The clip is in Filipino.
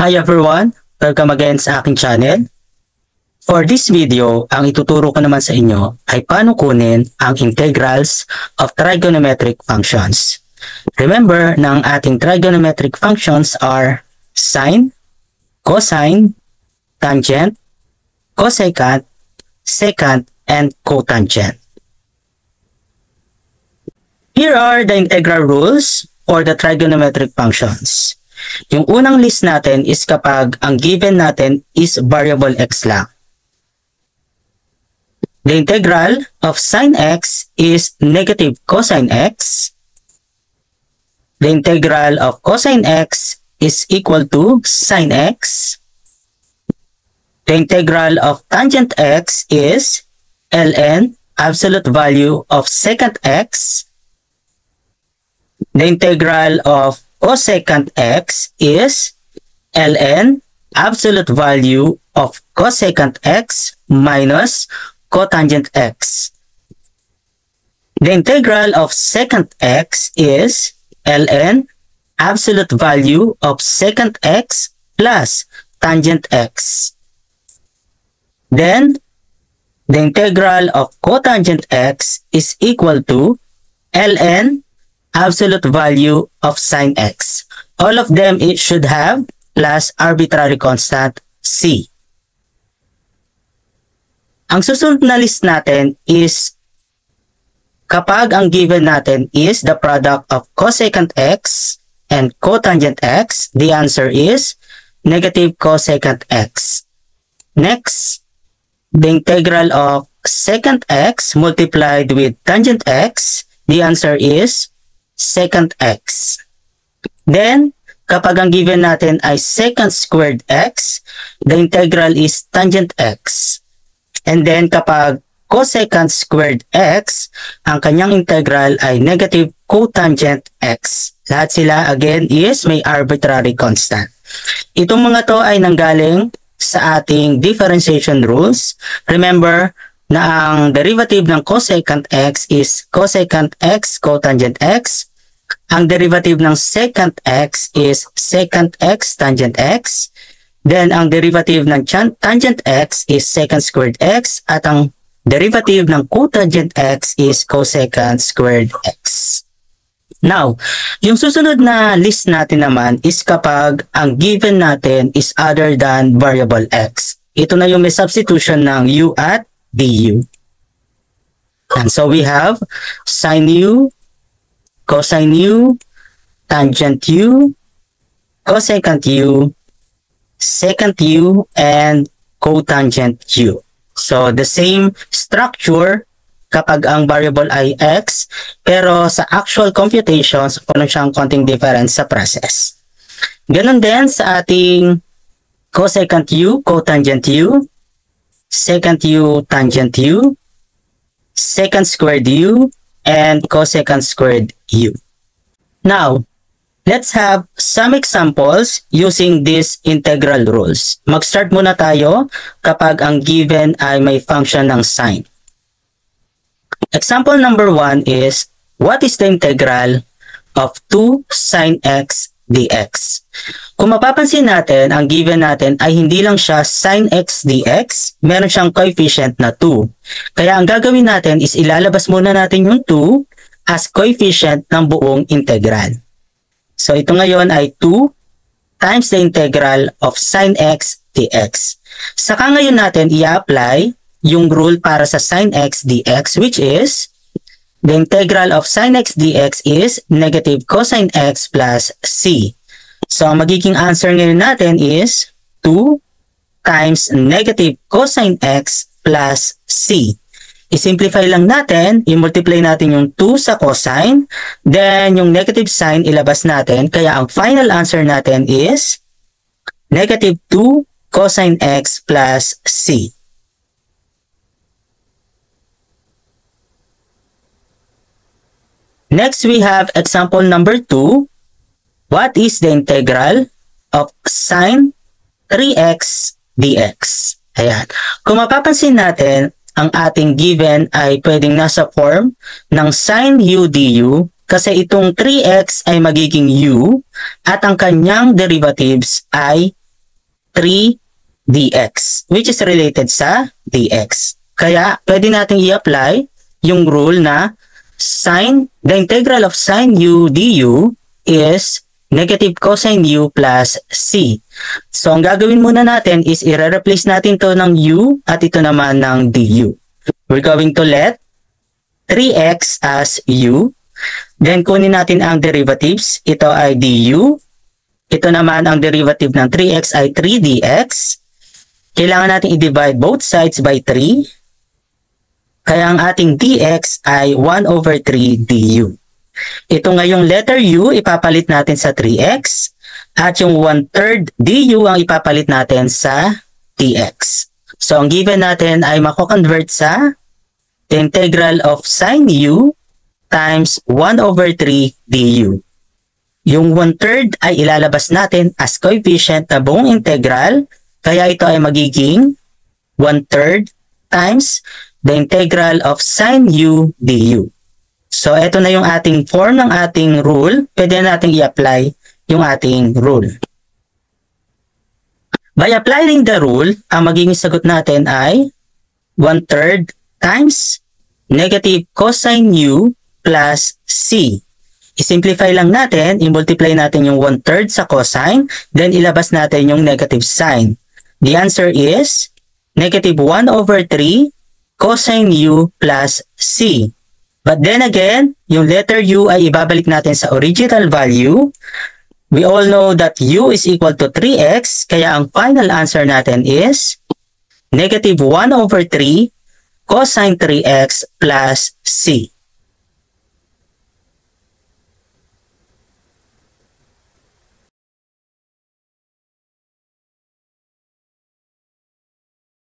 Hi everyone! Welcome again sa aking channel. For this video, ang ituturo ko naman sa inyo ay paano kunin ang integrals of trigonometric functions. Remember na ang ating trigonometric functions are sine, cosine, tangent, cosecant, secant, and cotangent. Here are the integral rules for the trigonometric functions. Yung unang list natin is kapag ang given natin is variable x lang. The integral of sine x is negative cosine x. The integral of cosine x is equal to sine x. The integral of tangent x is ln absolute value of secant x. The integral of cosecant x is ln absolute value of cosecant x minus cotangent x. The integral of secant x is ln absolute value of secant x plus tangent x. Then, the integral of cotangent x is equal to ln absolute value of sine x. All of them, it should have plus arbitrary constant c. Ang susunod na list natin is kapag ang given natin is the product of cosecant x and cotangent x, the answer is negative cosecant x. Next, the integral of secant x multiplied with tangent x, the answer is secant x. Then, kapag ang given natin ay secant squared x, the integral is tangent x. And then, kapag cosecant squared x, ang kanyang integral ay negative cotangent x. Lahat sila, again, is may arbitrary constant. Itong mga to ay nanggaling sa ating differentiation rules. Remember na ang derivative ng cosecant x is cosecant x cotangent x. Ang derivative ng secant x is secant x tangent x. Then, ang derivative ng tangent x is secant squared x. At ang derivative ng cotangent x is cosecant squared x. Now, yung susunod na list natin naman is kapag ang given natin is other than variable x. Ito na yung may substitution ng u at du. And so, we have sine u, cosine u, tangent u, cosecant u, secant u, and cotangent u. So, the same structure kapag ang variable ay x, pero sa actual computations, meron siyang konting difference sa process. Ganon din sa ating cosecant u, cotangent u, secant u, tangent u, secant squared u, and cosecant squared u. Now, let's have some examples using these integral rules. Mag-start muna tayo kapag ang given ay may function ng sine. Example number 1 is, what is the integral of 2 sine x dx? Kung mapapansin natin, ang given natin ay hindi lang siya sine x dx, meron siyang coefficient na 2. Kaya ang gagawin natin is ilalabas muna natin yung 2 as coefficient ng buong integral. So, ito ngayon ay 2 times the integral of sine x dx. Saka ngayon natin i-apply yung rule para sa sine x dx, which is the integral of sine x dx is negative cosine x plus c. So, ang magiging answer ngayon natin is 2 times negative cosine x plus c. I-simplify lang natin, i-multiply natin yung 2 sa cosine, then yung negative sign ilabas natin, kaya ang final answer natin is negative 2 cosine x plus c. Next, we have example number 2. What is the integral of sine 3x dx? Ayan. Kung mapapansin natin, ang ating given ay pwedeng nasa form ng sine u du kasi itong 3x ay magiging u at ang kanyang derivatives ay 3 dx, which is related sa dx. Kaya, pwede natin i-apply yung rule na the integral of sine u du is negative cosine u plus c. So, ang gagawin muna natin is i-replace natin to ng u at ito naman ng du. We're going to let 3x as u. Then, kunin natin ang derivatives. Ito ay du. Ito naman ang derivative ng 3x ay 3 dx. Kailangan natin i-divide both sides by 3. Kaya ang ating dx ay 1 over 3 du. Ito nga yung letter u, ipapalit natin sa 3x. At yung 1/3 du ang ipapalit natin sa dx. So, ang given natin ay mako-convert sa the integral of sine u times 1 over 3 du. Yung 1/3 ay ilalabas natin as coefficient na buong integral. Kaya ito ay magiging 1/3 times the integral of sine u du. So, ito na yung ating form ng ating rule. Pwede natin i-apply yung ating rule. By applying the rule, ang magiging sagot natin ay 1/3 times negative cosine u plus c. I-simplify lang natin, i-multiply natin yung 1/3 sa cosine, then ilabas natin yung negative sign. The answer is negative 1 over 3 cosine u plus c. But then again, yung letter u ay ibabalik natin sa original value. We all know that u is equal to 3x, kaya ang final answer natin is negative 1 over 3 cosine 3x plus c.